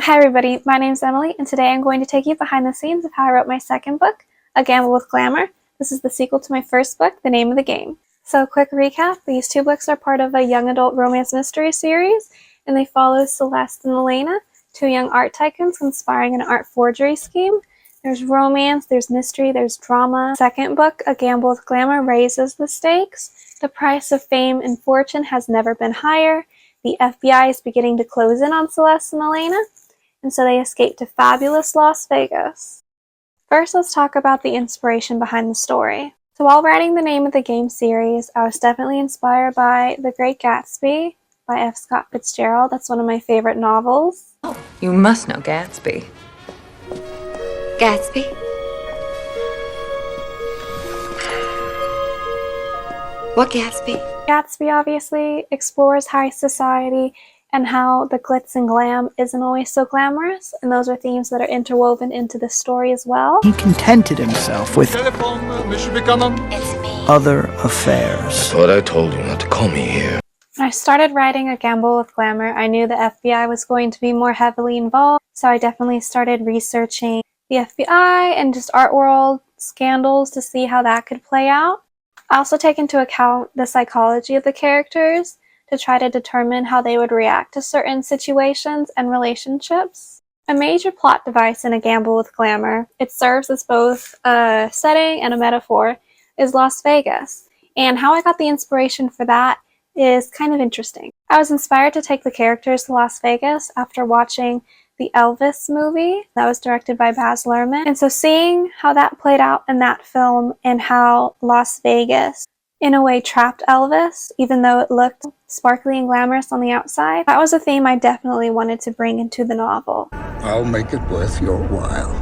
Hi everybody, my name's Emily, and today I'm going to take you behind the scenes of how I wrote my second book, A Gamble with Glamour. This is the sequel to my first book, The Name of the Game. So quick recap, these two books are part of a young adult romance mystery series, and they follow Celeste and Elena, two young art tycoons conspiring in an art forgery scheme. There's romance, there's mystery, there's drama. Second book, A Gamble with Glamour, raises the stakes. The price of fame and fortune has never been higher. The FBI is beginning to close in on Celeste and Elena, and so they escape to fabulous Las Vegas. First, let's talk about the inspiration behind the story. So while writing the Name of the Game series, I was definitely inspired by The Great Gatsby by F. Scott Fitzgerald. That's one of my favorite novels. Oh, you must know Gatsby. Gatsby? What Gatsby? Gatsby obviously explores high society and how the glitz and glam isn't always so glamorous, and those are themes that are interwoven into the story as well. He contented himself with other affairs. I thought I told you not to call me here. When I started writing A Gamble with Glamour, I knew the FBI was going to be more heavily involved, so I definitely started researching the FBI and just art world scandals to see how that could play out. I also take into account the psychology of the characters to try to determine how they would react to certain situations and relationships. A major plot device in A Gamble with Glamour, it serves as both a setting and a metaphor, is Las Vegas. And how I got the inspiration for that is kind of interesting. I was inspired to take the characters to Las Vegas after watching the Elvis movie that was directed by Baz Luhrmann. And so seeing how that played out in that film and how Las Vegas in a way trapped Elvis, even though it looked sparkly and glamorous on the outside, that was a theme I definitely wanted to bring into the novel. I'll make it worth your while.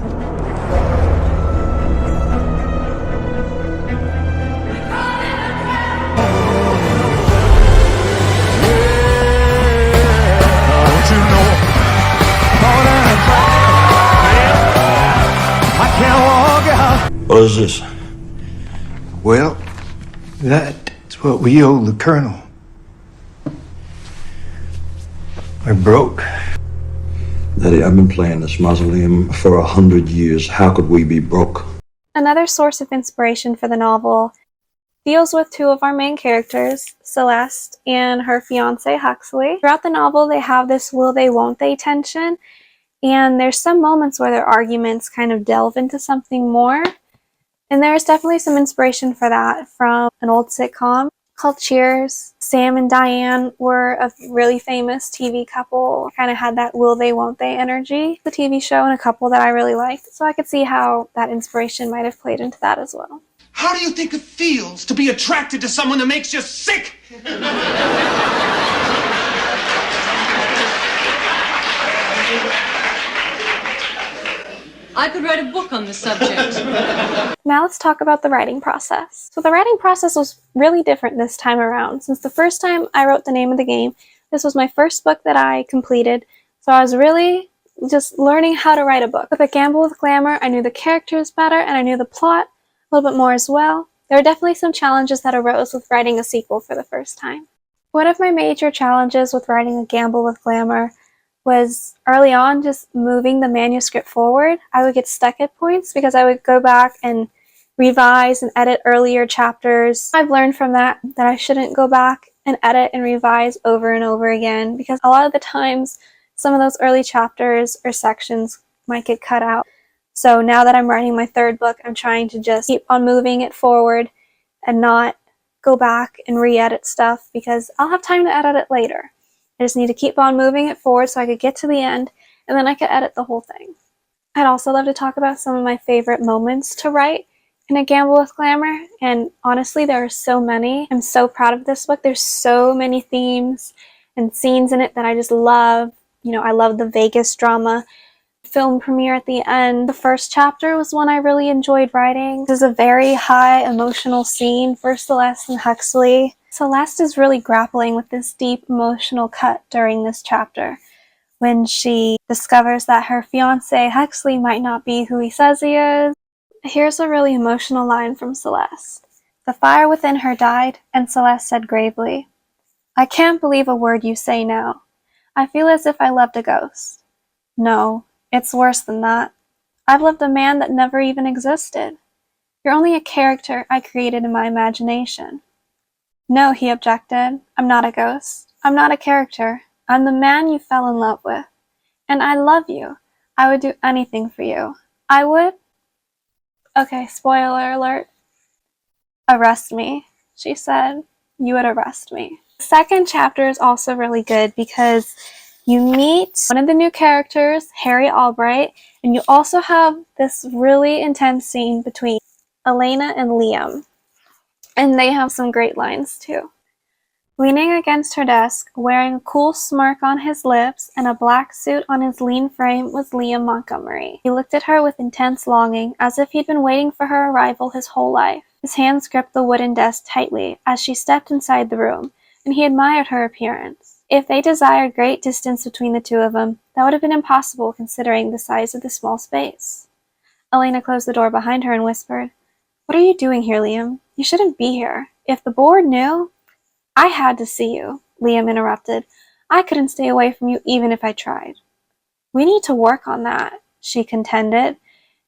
What is this? Well, that's what we owe the Colonel. We're broke. Daddy, I've been playing this mausoleum for 100 years. How could we be broke? Another source of inspiration for the novel deals with two of our main characters, Celeste and her fiancé Huxley. Throughout the novel, they have this will they, won't they tension, and there's some moments where their arguments kind of delve into something more. And there's definitely some inspiration for that from an old sitcom called Cheers. Sam and Diane were a really famous TV couple. Kind of had that will they, won't they energy. The TV show and a couple that I really liked. So I could see how that inspiration might have played into that as well. How do you think it feels to be attracted to someone that makes you sick? I could write a book on the subject. Now let's talk about the writing process. So the writing process was really different this time around. Since the first time I wrote The Name of the Game, this was my first book that I completed. So I was really just learning how to write a book. With A Gamble with Glamour, I knew the characters better and I knew the plot a little bit more as well. There were definitely some challenges that arose with writing a sequel for the first time. One of my major challenges with writing A Gamble with Glamour was early on just moving the manuscript forward. I would get stuck at points because I would go back and revise and edit earlier chapters. I've learned from that I shouldn't go back and edit and revise over and over again, because a lot of the times some of those early chapters or sections might get cut out. So now that I'm writing my third book, I'm trying to just keep on moving it forward and not go back and re-edit stuff, because I'll have time to edit it later. I just need to keep on moving it forward so I could get to the end, and then I could edit the whole thing. I'd also love to talk about some of my favorite moments to write in A Gamble with Glamour, and honestly, there are so many. I'm so proud of this book. There's so many themes and scenes in it that I just love. You know, I love the Vegas drama, film premiere at the end. The first chapter was one I really enjoyed writing. This is a very high emotional scene for Celeste and Huxley. Celeste is really grappling with this deep emotional cut during this chapter when she discovers that her fiancé Huxley might not be who he says he is. Here's a really emotional line from Celeste. The fire within her died, and Celeste said gravely, "I can't believe a word you say now. I feel as if I loved a ghost. No, it's worse than that. I've lived a man that never even existed. You're only a character I created in my imagination. No, he objected. I'm not a ghost. I'm not a character. I'm the man you fell in love with. And I love you. I would do anything for you. I would... Okay, spoiler alert. Arrest me, she said. You would arrest me. The second chapter is also really good because you meet one of the new characters, Harry Albright, and you also have this really intense scene between Elena and Liam. And they have some great lines too. Leaning against her desk, wearing a cool smirk on his lips and a black suit on his lean frame was Liam Montgomery. He looked at her with intense longing, as if he'd been waiting for her arrival his whole life. His hands gripped the wooden desk tightly as she stepped inside the room, and he admired her appearance. If they desired great distance between the two of them, that would have been impossible considering the size of the small space. Elena closed the door behind her and whispered, "What are you doing here, Liam? You shouldn't be here. If the board knew—" "I had to see you," Liam interrupted. "I couldn't stay away from you even if I tried." "We need to work on that," she contended.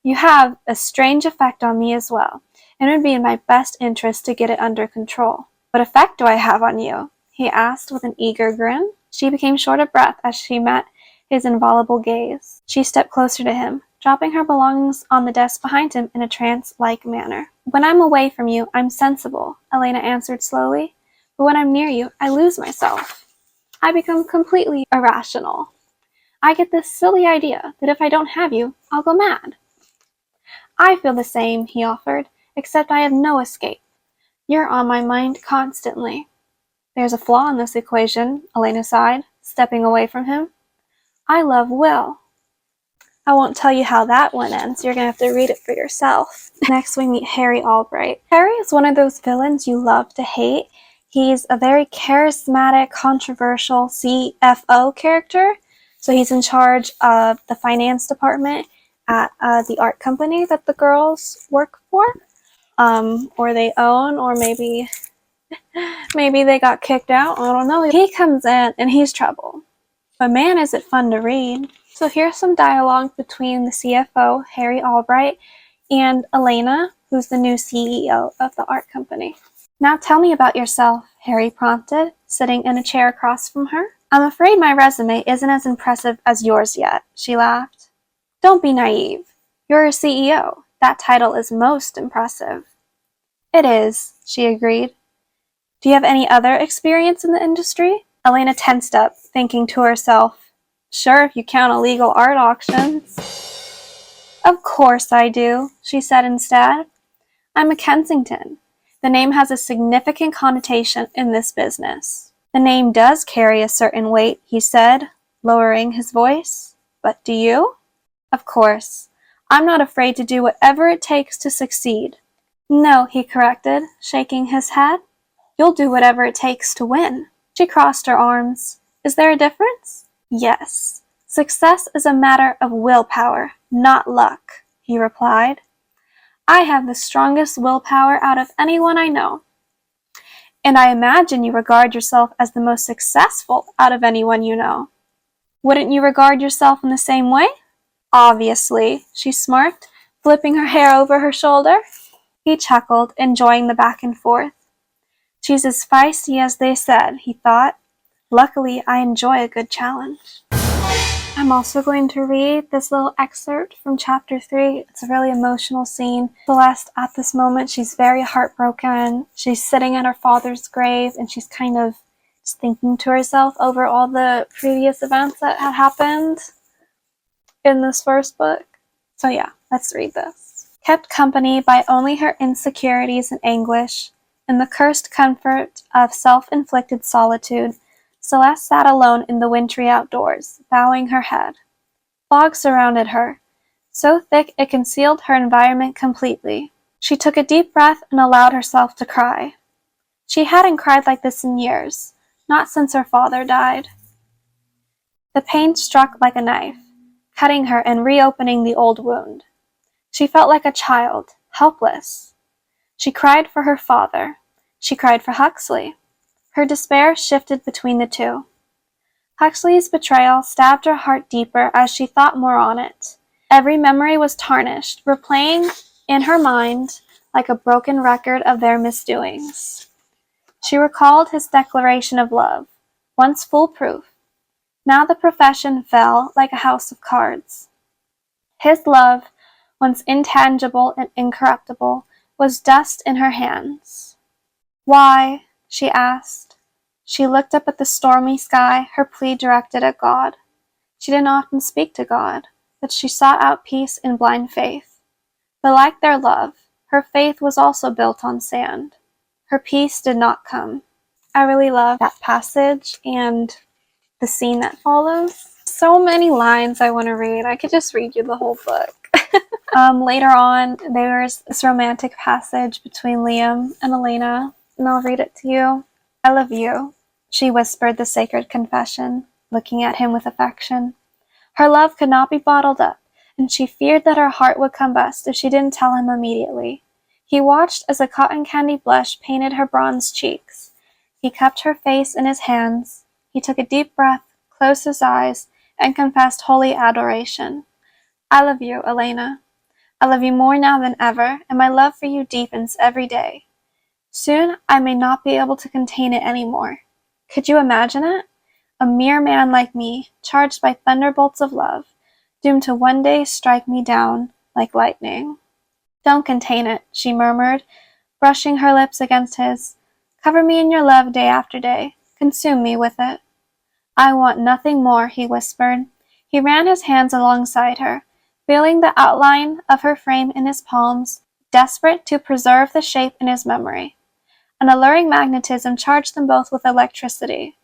"You have a strange effect on me as well, and it would be in my best interest to get it under control." "What effect do I have on you?" he asked with an eager grin. She became short of breath as she met his inviolable gaze. She stepped closer to him, dropping her belongings on the desk behind him in a trance-like manner. "When I'm away from you, I'm sensible," Elena answered slowly. "But when I'm near you, I lose myself. I become completely irrational. I get this silly idea that if I don't have you, I'll go mad." "I feel the same," he offered, "except I have no escape. You're on my mind constantly." "There's a flaw in this equation," Elena sighed, stepping away from him. "I love Will." "I won't tell you how that one ends. You're going to have to read it for yourself." Next, we meet Harry Albright. Harry is one of those villains you love to hate. He's a very charismatic, controversial CFO character. So he's in charge of the finance department at the art company that the girls work for, or they own, or maybe they got kicked out. I don't know. He comes in and he's trouble. But man, is it fun to read. So here's some dialogue between the CFO, Harry Albright, and Elena, who's the new CEO of the art company. "Now tell me about yourself," Harry prompted, sitting in a chair across from her. "I'm afraid my resume isn't as impressive as yours yet," she laughed. "Don't be naive. You're a CEO. That title is most impressive." "It is," she agreed. "Do you have any other experience in the industry?" Elena tensed up, thinking to herself, "Sure, if you count illegal art auctions." "Of course I do," she said instead. "I'm a Kensington. The name has a significant connotation in this business." "The name does carry a certain weight," he said, lowering his voice. "But do you?" "Of course. I'm not afraid to do whatever it takes to succeed." "No," he corrected, shaking his head. "You'll do whatever it takes to win." She crossed her arms. "Is there a difference?" "Yes. Success is a matter of willpower, not luck," he replied. "I have the strongest willpower out of anyone I know. And I imagine you regard yourself as the most successful out of anyone you know. Wouldn't you regard yourself in the same way?" "Obviously," she smirked, flipping her hair over her shoulder. He chuckled, enjoying the back and forth. "She's as feisty as they said," he thought. "Luckily, I enjoy a good challenge." I'm also going to read this little excerpt from chapter 3. It's a really emotional scene. Celeste, at this moment, she's very heartbroken. She's sitting at her father's grave, and she's kind of just thinking to herself over all the previous events that had happened in this first book. So yeah, let's read this. Kept company by only her insecurities and anguish, in the cursed comfort of self-inflicted solitude, Celeste sat alone in the wintry outdoors, bowing her head. Fog surrounded her, so thick it concealed her environment completely. She took a deep breath and allowed herself to cry. She hadn't cried like this in years, not since her father died. The pain struck like a knife, cutting her and reopening the old wound. She felt like a child, helpless. She cried for her father. She cried for Huxley. Her despair shifted between the two. Huxley's betrayal stabbed her heart deeper as she thought more on it. Every memory was tarnished, replaying in her mind like a broken record of their misdoings. She recalled his declaration of love, once foolproof. Now the profession fell like a house of cards. His love, once intangible and incorruptible, was dust in her hands. Why? She asked. She looked up at the stormy sky, her plea directed at God. She didn't often speak to God, but she sought out peace in blind faith. But like their love, her faith was also built on sand. Her peace did not come. I really love that passage and the scene that follows. So many lines I want to read. I could just read you the whole book. Later on, there's this romantic passage between Liam and Elena, and I'll read it to you. I love you, she whispered the sacred confession, looking at him with affection. Her love could not be bottled up, and she feared that her heart would combust if she didn't tell him immediately. He watched as a cotton candy blush painted her bronzed cheeks. He cupped her face in his hands. He took a deep breath, closed his eyes, and confessed holy adoration. I love you, Elena. I love you more now than ever, and my love for you deepens every day. Soon I may not be able to contain it anymore. Could you imagine it? A mere man like me, charged by thunderbolts of love, doomed to one day strike me down like lightning. Don't contain it, she murmured, brushing her lips against his. Cover me in your love day after day. Consume me with it. I want nothing more, he whispered. He ran his hands alongside her, feeling the outline of her frame in his palms, desperate to preserve the shape in his memory. An alluring magnetism charged them both with electricity,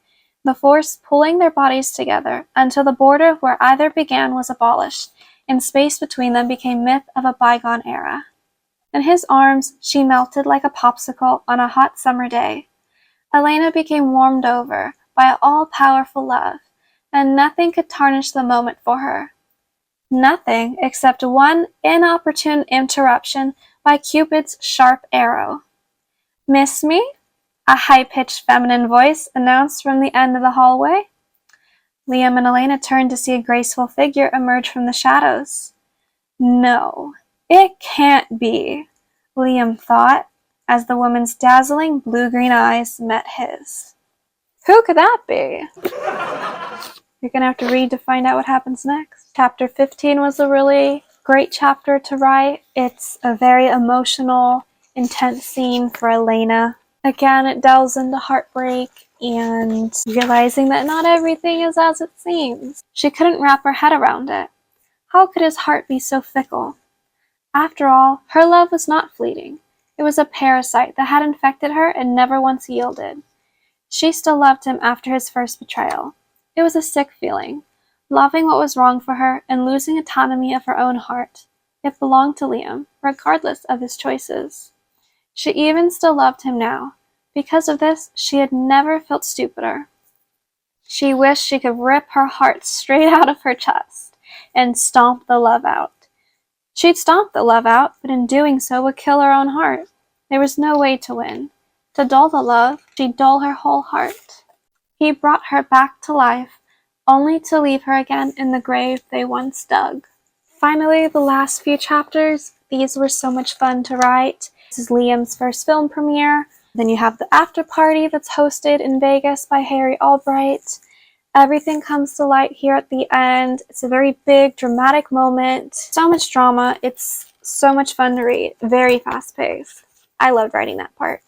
the force pulling their bodies together until the border where either began was abolished, and space between them became myth of a bygone era. In his arms, she melted like a popsicle on a hot summer day. Elena became warmed over by all-powerful love, and nothing could tarnish the moment for her. Nothing except one inopportune interruption by Cupid's sharp arrow. Miss me? A high-pitched feminine voice announced from the end of the hallway. Liam and Elena turned to see a graceful figure emerge from the shadows. No, it can't be, Liam thought, as the woman's dazzling blue-green eyes met his. Who could that be? You're going to have to read to find out what happens next. Chapter 15 was a really great chapter to write. It's a very emotional, intense scene for Elena. Again, it delves into heartbreak and realizing that not everything is as it seems. She couldn't wrap her head around it. How could his heart be so fickle? After all, her love was not fleeting. It was a parasite that had infected her and never once yielded. She still loved him after his first betrayal. It was a sick feeling, loving what was wrong for her and losing autonomy of her own heart. It belonged to Liam, regardless of his choices. She even still loved him now. Because of this, she had never felt stupider. She wished she could rip her heart straight out of her chest and stomp the love out. She'd stomp the love out, but in doing so would kill her own heart. There was no way to win. To dull the love, she'd dull her whole heart. He brought her back to life, only to leave her again in the grave they once dug. Finally, the last few chapters, these were so much fun to write. This is Liam's first film premiere. Then you have the after party that's hosted in Vegas by Harry Albright. Everything comes to light here at the end. It's a very big, dramatic moment. So much drama. It's so much fun to read. Very fast-paced. I loved writing that part.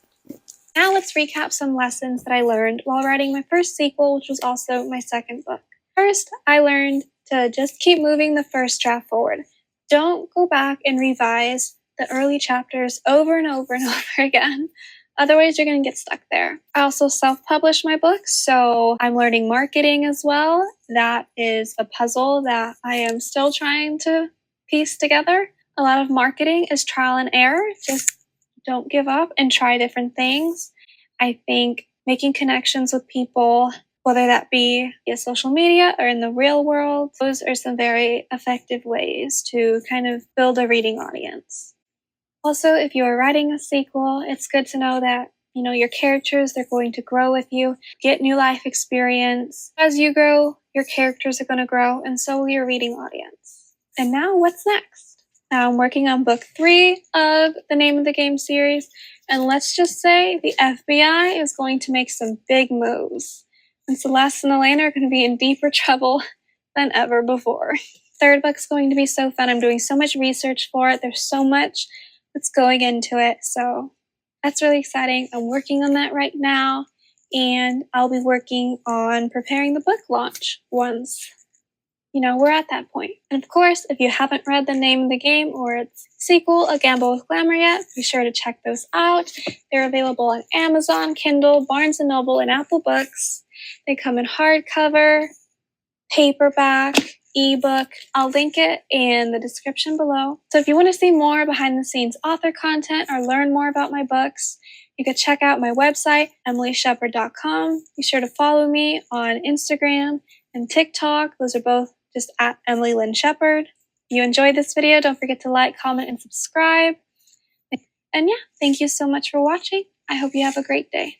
Now let's recap some lessons that I learned while writing my first sequel, which was also my second book. First, I learned to just keep moving the first draft forward. Don't go back and revise the early chapters over and over and over again. Otherwise, you're going to get stuck there. I also self-published my books, so I'm learning marketing as well. That is a puzzle that I am still trying to piece together. A lot of marketing is trial and error. Just don't give up and try different things. I think making connections with people, whether that be via social media or in the real world, those are some very effective ways to kind of build a reading audience. Also, if you are writing a sequel, it's good to know that You know, your characters, they're going to grow with you, get new life experience. As you grow, your characters are going to grow, and so will your reading audience. And now, what's next? Now I'm working on book 3 of the Name of the Game series, and let's just say the FBI is going to make some big moves. And Celeste and Elena are going to be in deeper trouble than ever before. Third book's going to be so fun. I'm doing so much research for it. There's so much that's going into it, so that's really exciting. I'm working on that right now, and I'll be working on preparing the book launch once, we're at that point. And of course, if you haven't read The Name of the Game or its sequel, A Gamble with Glamour yet, be sure to check those out. They're available on Amazon, Kindle, Barnes & Noble, and Apple Books. They come in hardcover, paperback, ebook. I'll link it in the description below. So if you want to see more behind the scenes author content or learn more about my books, you can check out my website, emilyshepard.com. Be sure to follow me on Instagram and TikTok. Those are both just at Emily Lynn Shepard. If you enjoyed this video, don't forget to like, comment, and subscribe. And yeah, thank you so much for watching. I hope you have a great day.